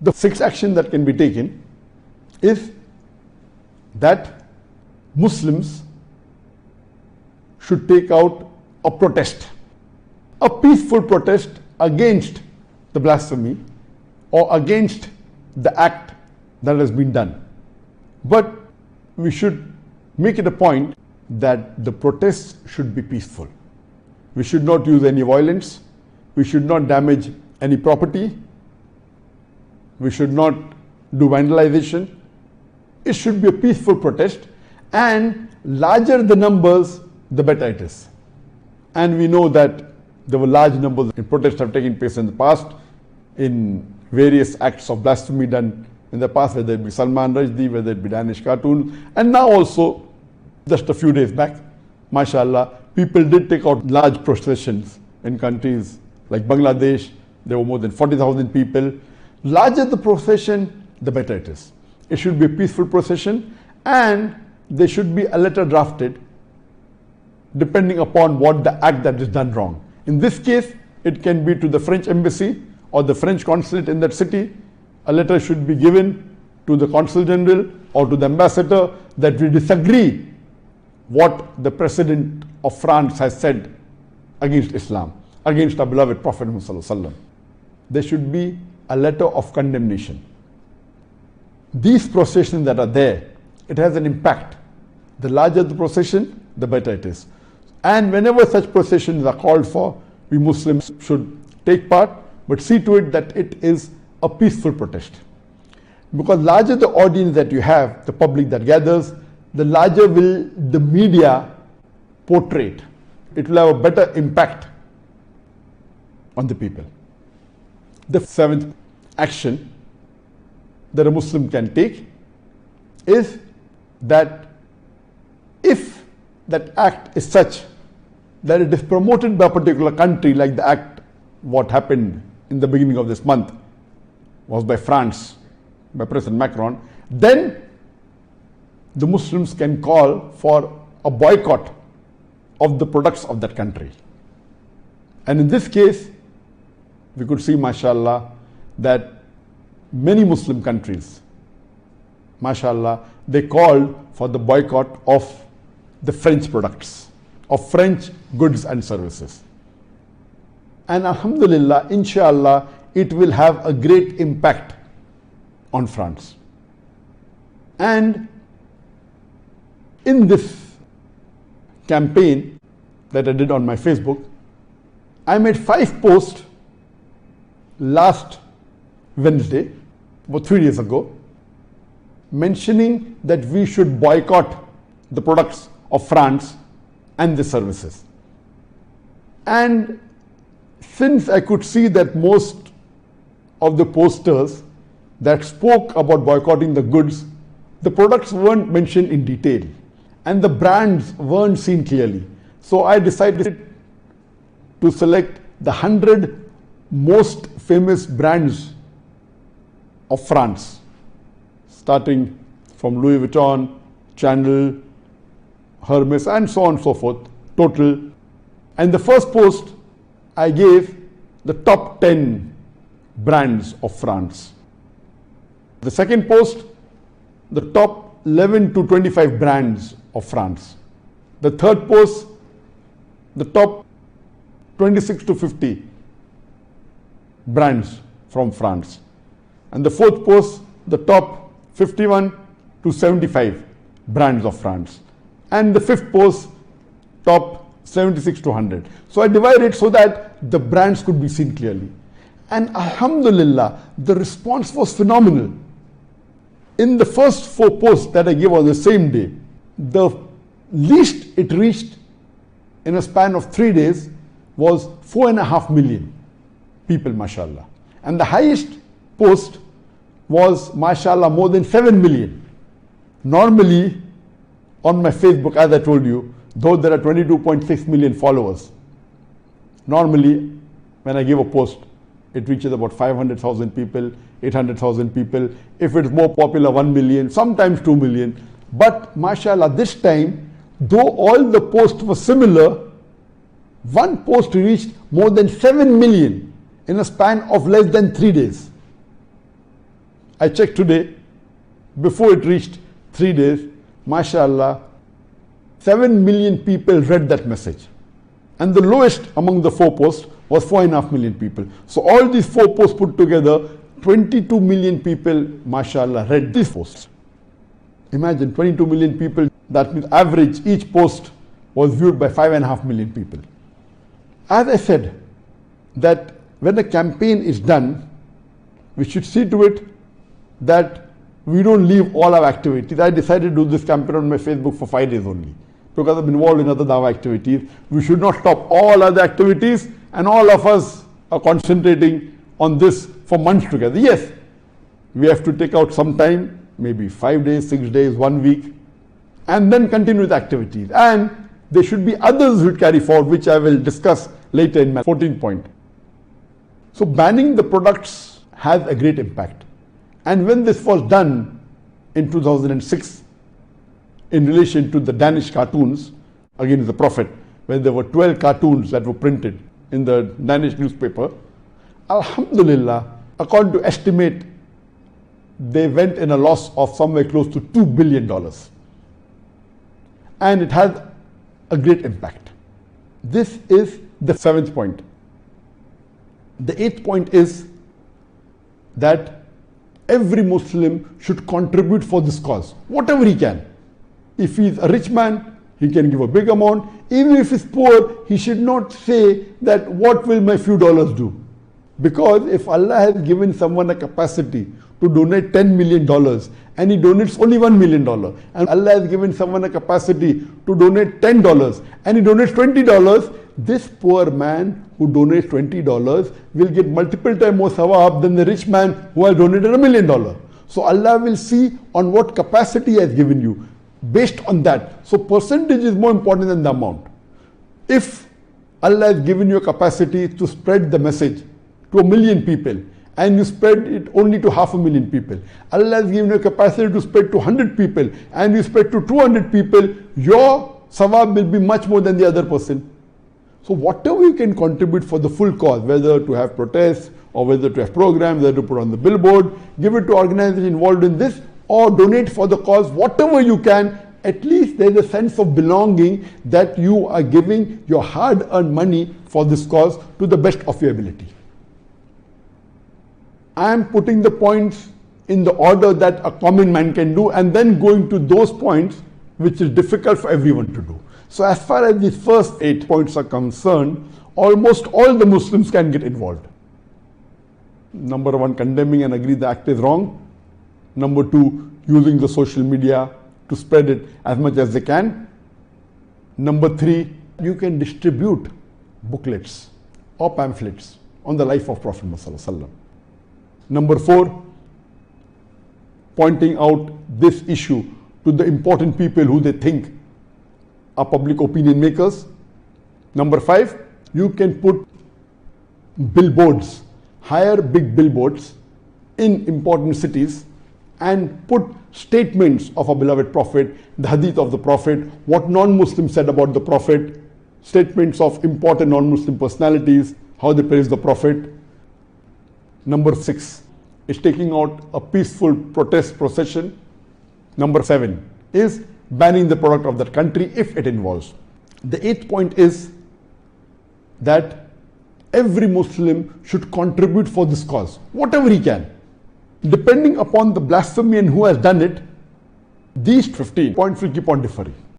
The sixth action that can be taken is that Muslims should take out a protest, a peaceful protest against the blasphemy or against the act that has been done. But we should make it a point that the protests should be peaceful. We should not use any violence. We should not damage any property. We should not do vandalization. It should be a peaceful protest, and larger the numbers, the better it is. And we know that there were large numbers of protests have taken place in the past in various acts of blasphemy done in the past, whether it be Salman Rushdie, whether it be Danish cartoons, and now also just a few days back, mashallah, people did take out large processions in countries like Bangladesh. There were more than 40,000 people. Larger the procession, the better it is. It should be a peaceful procession, and there should be a letter drafted depending upon what the act that is done wrong. In this case, it can be to the French embassy or the French consulate in that city. A letter should be given to the consul general or to the ambassador that we disagree what the president of France has said against Islam, against our beloved Prophet Muhammad. There should be a letter of condemnation. These processions that are there, it has an impact. The larger the procession, the better it is. And whenever such processions are called for, we Muslims should take part, but see to it that it is a peaceful protest. Because larger the audience that you have, the public that gathers, the larger will the media portray it. It will have a better impact on the people. The seventh action that a Muslim can take is that if that act is such that it is promoted by a particular country, like the act what happened in the beginning of this month was by France, by President Macron, then the Muslims can call for a boycott of the products of that country. And in this case, we could see, mashallah, that many Muslim countries, mashallah, they called for the boycott of the French products, of French goods and services. And alhamdulillah, inshallah, it will have a great impact on France. And in this campaign that I did on my Facebook, I made 5 posts last Wednesday, about 3 days ago, mentioning that we should boycott the products of France and the services. And since I could see that most of the posters that spoke about boycotting the goods, the products weren't mentioned in detail and the brands weren't seen clearly. So I decided to select the 100 most famous brands of France, starting from Louis Vuitton, Chanel, Hermes, and so on and so forth, total. And the first post, I gave the top 10 brands of France. The second post, the top 11 to 25 brands of France. The third post, the top 26 to 50 brands from France. And the fourth post, the top 51 to 75 brands of France. And the fifth post, top 76 to 100. So I divided it so that the brands could be seen clearly. And alhamdulillah, the response was phenomenal. In the first 4 posts that I gave on the same day, the least it reached in a span of 3 days was 4.5 million people, mashallah. And the highest post was, mashallah, more than 7 million. Normally, on my Facebook, as I told you, though there are 22.6 million followers, normally when I give a post, it reaches about 500,000 people, 800,000 people. If it's more popular, 1 million, sometimes 2 million. But mashallah, this time, though all the posts were similar, one post reached more than 7 million in a span of less than 3 days. I checked today, before it reached 3 days, mashallah, 7 million people read that message. And the lowest among the 4 posts was 4.5 million people. So all these 4 posts put together, 22 million people, mashallah, read this post. Imagine 22 million people, that means average, each post was viewed by 5.5 million people. As I said, that when a campaign is done, we should see to it that we don't leave all our activities. I decided to do this campaign on my Facebook for 5 days only, because I'm involved in other dawah activities. We should not stop all other activities, and all of us are concentrating on this for months together. Yes, we have to take out some time, maybe 5 days, 6 days, 1 week, and then continue with activities. And there should be others who carry forward, which I will discuss later in my 14th point. So banning the products has a great impact. And when this was done in 2006, in relation to the Danish cartoons against the Prophet, when there were 12 cartoons that were printed in the Danish newspaper, alhamdulillah, according to estimate, they went in a loss of somewhere close to $2 billion. And it had a great impact. This is the 7th point. The 8th point is that every Muslim should contribute for this cause, whatever he can. If he is a rich man, he can give a big amount. Even if he's poor, he should not say that what will my few dollars do? Because if Allah has given someone a capacity to donate $10 million and he donates only $1 million, and Allah has given someone a capacity to donate $10 and he donates $20, this poor man who donates $20 will get multiple times more sawab than the rich man who has donated $1 million. So Allah will see on what capacity he has given you, based on that. So percentage is more important than the amount. If Allah has given you a capacity to spread the message to 1 million people, and you spread it only to 500,000 people, Allah has given you a capacity to spread to 100 people, and you spread to 200 people, your sawab will be much more than the other person. So whatever you can contribute for the full cause, whether to have protests or whether to have programs, whether to put on the billboard, give it to organizations involved in this, or donate for the cause, whatever you can, at least there is a sense of belonging that you are giving your hard-earned money for this cause to the best of your ability. I am putting the points in the order that a common man can do, and then going to those points which is difficult for everyone to do. So as far as the first 8 points are concerned, almost all the Muslims can get involved. Number 1, condemning and agree the act is wrong. Number 2, using the social media to spread it as much as they can. Number 3, you can distribute booklets or pamphlets on the life of Prophet Muhammad. Number 4, pointing out this issue to the important people who they think are public opinion makers. Number 5, you can put billboards, hire big billboards in important cities and put statements of our beloved Prophet, the hadith of the Prophet, what non-Muslims said about the Prophet, statements of important non-Muslim personalities, how they praise the Prophet. Number 6 is taking out a peaceful protest procession. Number 7 is banning the product of that country if it involves. The 8th point is that every Muslim should contribute for this cause, whatever he can. Depending upon the blasphemy and who has done it, these 15 points will keep on differing.